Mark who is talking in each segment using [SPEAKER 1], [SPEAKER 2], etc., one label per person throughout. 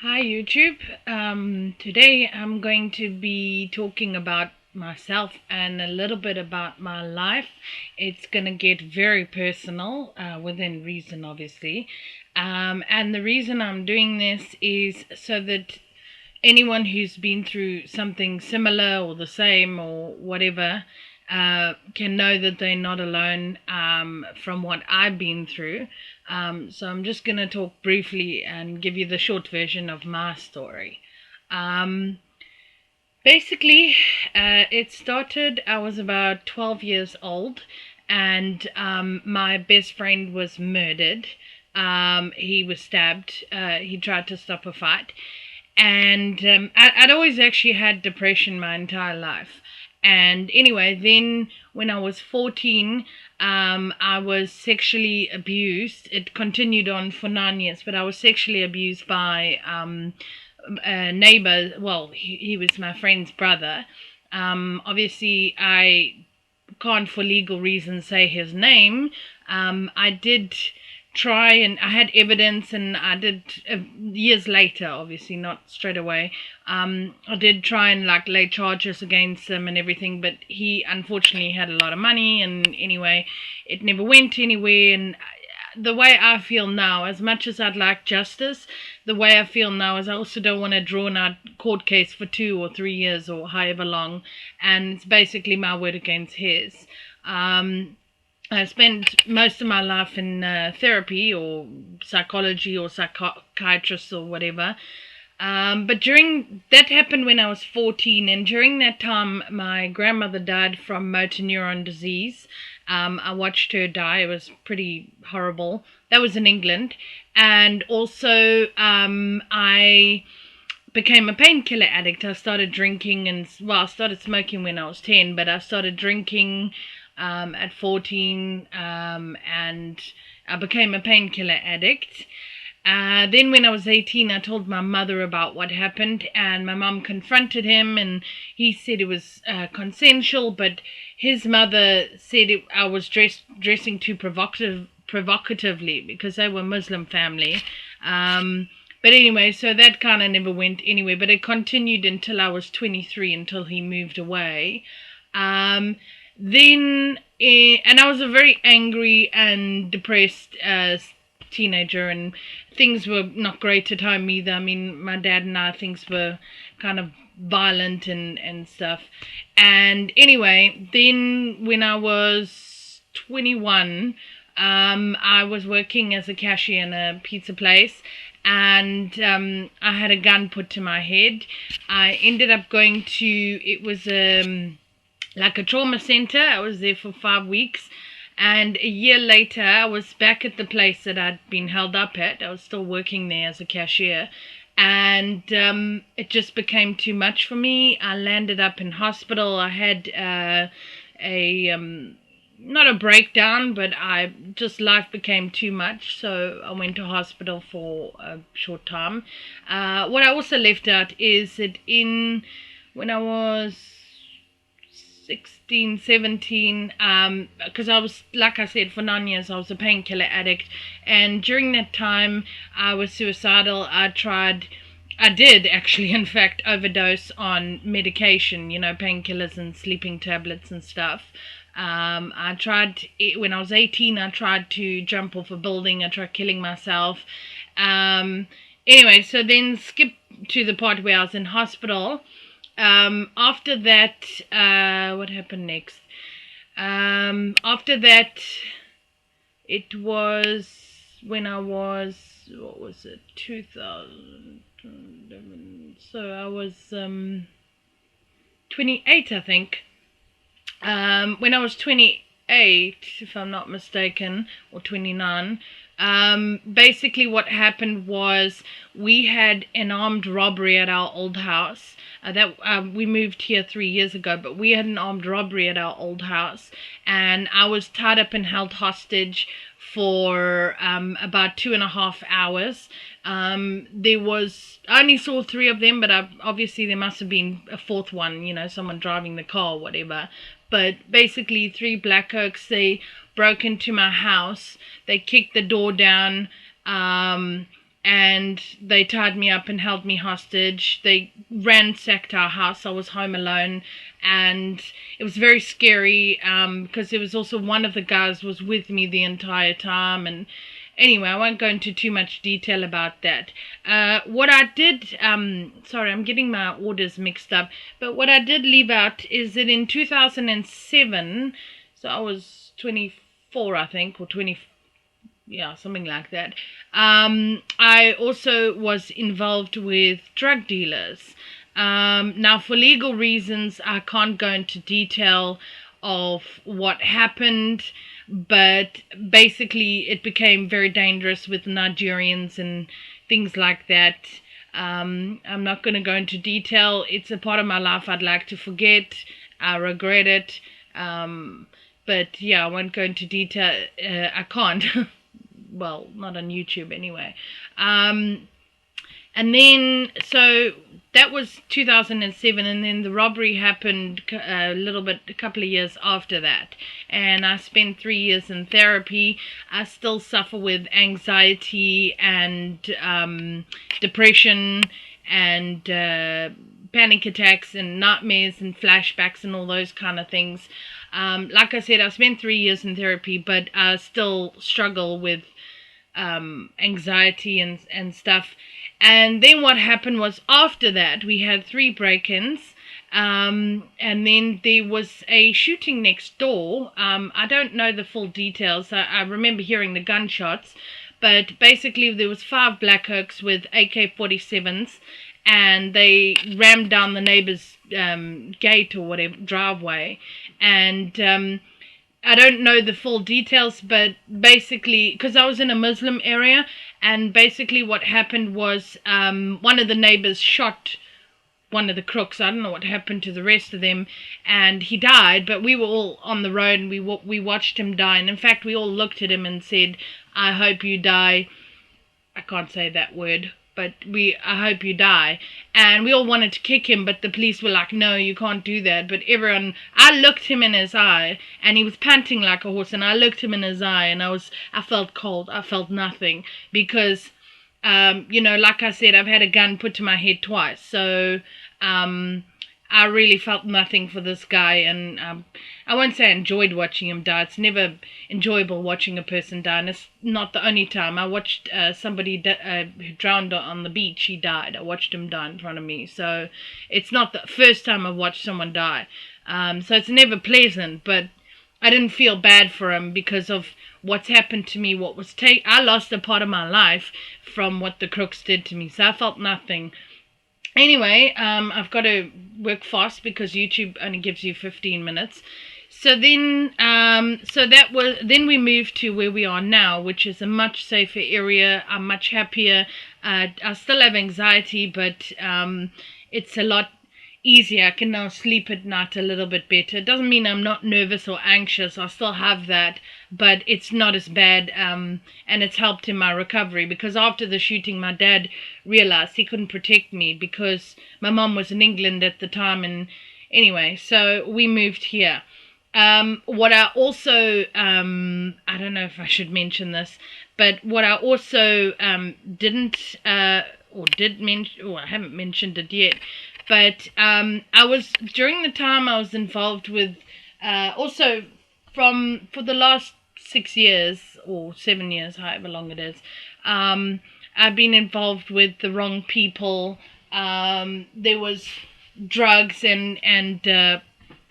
[SPEAKER 1] Hi YouTube. Today I'm going to be talking about myself and a little bit about my life. It's going to get very personal, within reason, obviously. And the reason I'm doing this is so that anyone who's been through something similar or the same or whatever can know that they're not alone, from what I've been through. So I'm just going to talk briefly and give you the short version of my story. Um, Basically, it started, I was about 12 years old, and my best friend was murdered. He was stabbed. He tried to stop a fight. And I'd always actually had depression my entire life. And anyway, then when I was 14, I was sexually abused. It continued on for 9 years, but I was sexually abused by a neighbor. Well, he was my friend's brother. Obviously, I can't, for legal reasons, say his name. I did try, and I had evidence, and I did, years later, obviously not straight away. I did try and like lay charges against him and everything, but he unfortunately had a lot of money, and anyway, it never went anywhere. And the way I feel now, as much as I'd like justice, the way I feel now is I also don't want to draw out court case for 2 or 3 years or however long, and it's basically my word against his. Um, I spent most of my life in therapy or psychology or psychiatrist or whatever. But during that happened when I was 14, and during that time, my grandmother died from motor neuron disease. I watched her die. It was pretty horrible. That was in England. And also, I became a painkiller addict. I started drinking, and well, I started smoking when I was 10, but I started drinking at 14, and I became a painkiller addict. Then when I was 18, I told my mother about what happened, and my mum confronted him, and he said it was consensual, but his mother said I was dressing too provocatively because they were a Muslim family. But anyway, so that kind of never went anywhere, but it continued until I was 23, until he moved away. Um, and I was a very angry and depressed teenager, and things were not great at home either. I mean, my dad and I, things were kind of violent and stuff. And anyway, then when I was 21, I was working as a cashier in a pizza place, and I had a gun put to my head. I ended up going to, it was like a trauma center. I was there for 5 weeks. And a year later, I was back at the place that I'd been held up at. I was still working there as a cashier. And it just became too much for me. I landed up in hospital. I had not a breakdown, but life became too much. So I went to hospital for a short time. What I also left out is that when I was 16, 17, because I was, like I said, for 9 years I was a painkiller addict, and during that time I was suicidal. I did actually, in fact, overdose on medication, painkillers and sleeping tablets and stuff. I tried, when I was 18, I tried to jump off a building. I tried killing myself. Anyway, so then skip to the part where I was in hospital. After that, what happened next? After that, it was when I was, what was it, 2011. So I was 28, I think. When I was 28, if I'm not mistaken, or 29, basically what happened was we had an armed robbery at our old house. That we moved here 3 years ago, but we had an armed robbery at our old house, and I was tied up and held hostage for about 2.5 hours. I only saw three of them, but obviously there must have been a fourth one, someone driving the car or whatever. But basically, three black oaks, they broke into my house. They kicked the door down, and they tied me up and held me hostage. They ransacked our house. I was home alone, and it was very scary, because it was also one of the guys was with me the entire time. And anyway, I won't go into too much detail about that. What I did, sorry, I'm getting my orders mixed up, but what I did leave out is that in 2007, so I was 24, I think, or 20, yeah, something like that. I also was involved with drug dealers. Now, for legal reasons, I can't go into detail of what happened, but basically it became very dangerous with Nigerians and things like that. I'm not going to go into detail. It's a part of my life I'd like to forget. I regret it. But yeah, I won't go into detail. I can't. Well, not on YouTube anyway. And then, so that was 2007, and then the robbery happened a couple of years after that. And I spent 3 years in therapy. I still suffer with anxiety and depression and panic attacks and nightmares and flashbacks and all those kind of things. Like I said, I spent 3 years in therapy, but I still struggle with anxiety and stuff. And then what happened was, after that, we had 3 break-ins, and then there was a shooting next door. I don't know the full details. I remember hearing the gunshots, but basically there was 5 Black Oaks with AK-47s, and they rammed down the neighbor's gate or whatever, driveway. And I don't know the full details, but basically, because I was in a Muslim area, and basically what happened was one of the neighbors shot one of the crooks. I don't know what happened to the rest of them, and he died, but we were all on the road, and we watched him die. And in fact, we all looked at him and said, I hope you die. I can't say that word, but I hope you die. And we all wanted to kick him, but the police were like, no, you can't do that. But I looked him in his eye, and he was panting like a horse, and I looked him in his eye, and I felt cold. I felt nothing, because, like I said, I've had a gun put to my head twice. So, I really felt nothing for this guy, and I won't say I enjoyed watching him die. It's never enjoyable watching a person die, and it's not the only time. I watched somebody who drowned on the beach. He died. I watched him die in front of me. So it's not the first time I've watched someone die. So it's never pleasant, but I didn't feel bad for him because of what's happened to me. I lost a part of my life from what the crooks did to me, so I felt nothing. Anyway, I've got to work fast because YouTube only gives you 15 minutes. So then, then we moved to where we are now, which is a much safer area. I'm much happier. I still have anxiety, but it's a lot easier. I can now sleep at night a little bit better. It doesn't mean I'm not nervous or anxious. I still have that, but it's not as bad, and it's helped in my recovery, because after the shooting, my dad realized he couldn't protect me because my mom was in England at the time. And anyway, so we moved here. What I also, I don't know if I should mention this, but what I also didn't, or did mention, or I haven't mentioned it yet, but during the time I was involved with, also for the last 6 years or 7 years, however long it is, I've been involved with the wrong people. There was drugs and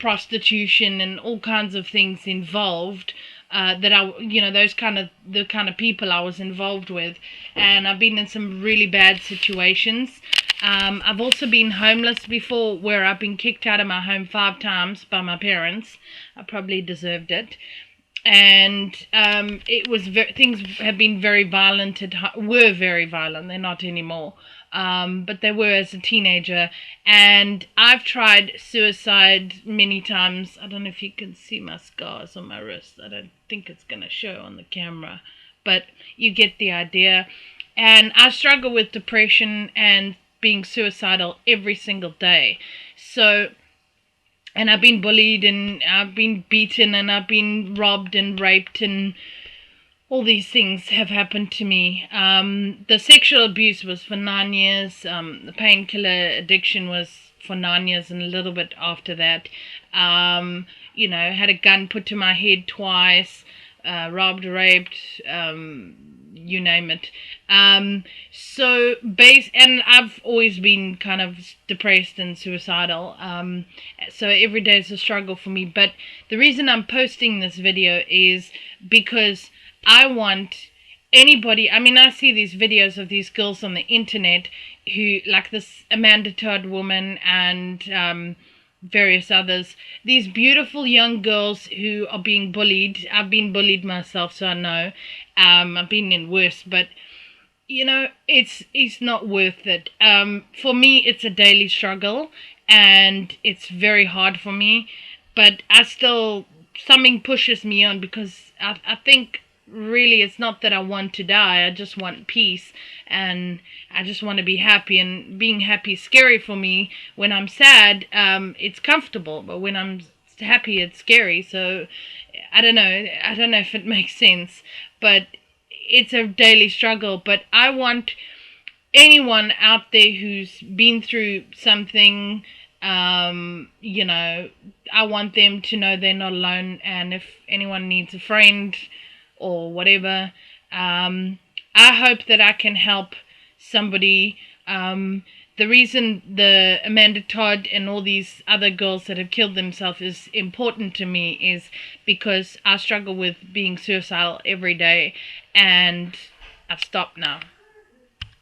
[SPEAKER 1] prostitution and all kinds of things involved, that the kind of people I was involved with, and I've been in some really bad situations. I've also been homeless before, where I've been kicked out of my home 5 times by my parents. I probably deserved it. And things have been very violent, were very violent. They're not anymore. But they were as a teenager. And I've tried suicide many times. I don't know if you can see my scars on my wrist. I don't think it's going to show on the camera, but you get the idea. And I struggle with depression and being suicidal every single day. So, and I've been bullied, and I've been beaten, and I've been robbed and raped, and all these things have happened to me. The sexual abuse was for 9 years. The painkiller addiction was for 9 years and a little bit after that. Had a gun put to my head twice, robbed, raped, you name it. And I've always been kind of depressed and suicidal. So every day is a struggle for me. But the reason I'm posting this video is because I want anybody. I mean, I see these videos of these girls on the internet who, like this Amanda Todd woman and various others, these beautiful young girls who are being bullied. I've been bullied myself, so I know. I've been in worse, but it's not worth it. For me, it's a daily struggle, and it's very hard for me. But I still, something pushes me on, because I think really it's not that I want to die. I just want peace, and I just want to be happy. And being happy is scary for me. When I'm sad, it's comfortable, but when I'm happy, it's scary. So I don't know. I don't know if it makes sense, but it's a daily struggle. But I want anyone out there who's been through something, I want them to know they're not alone. And if anyone needs a friend or whatever, I hope that I can help somebody. The reason the Amanda Todd and all these other girls that have killed themselves is important to me is because I struggle with being suicidal every day, and I've stopped now.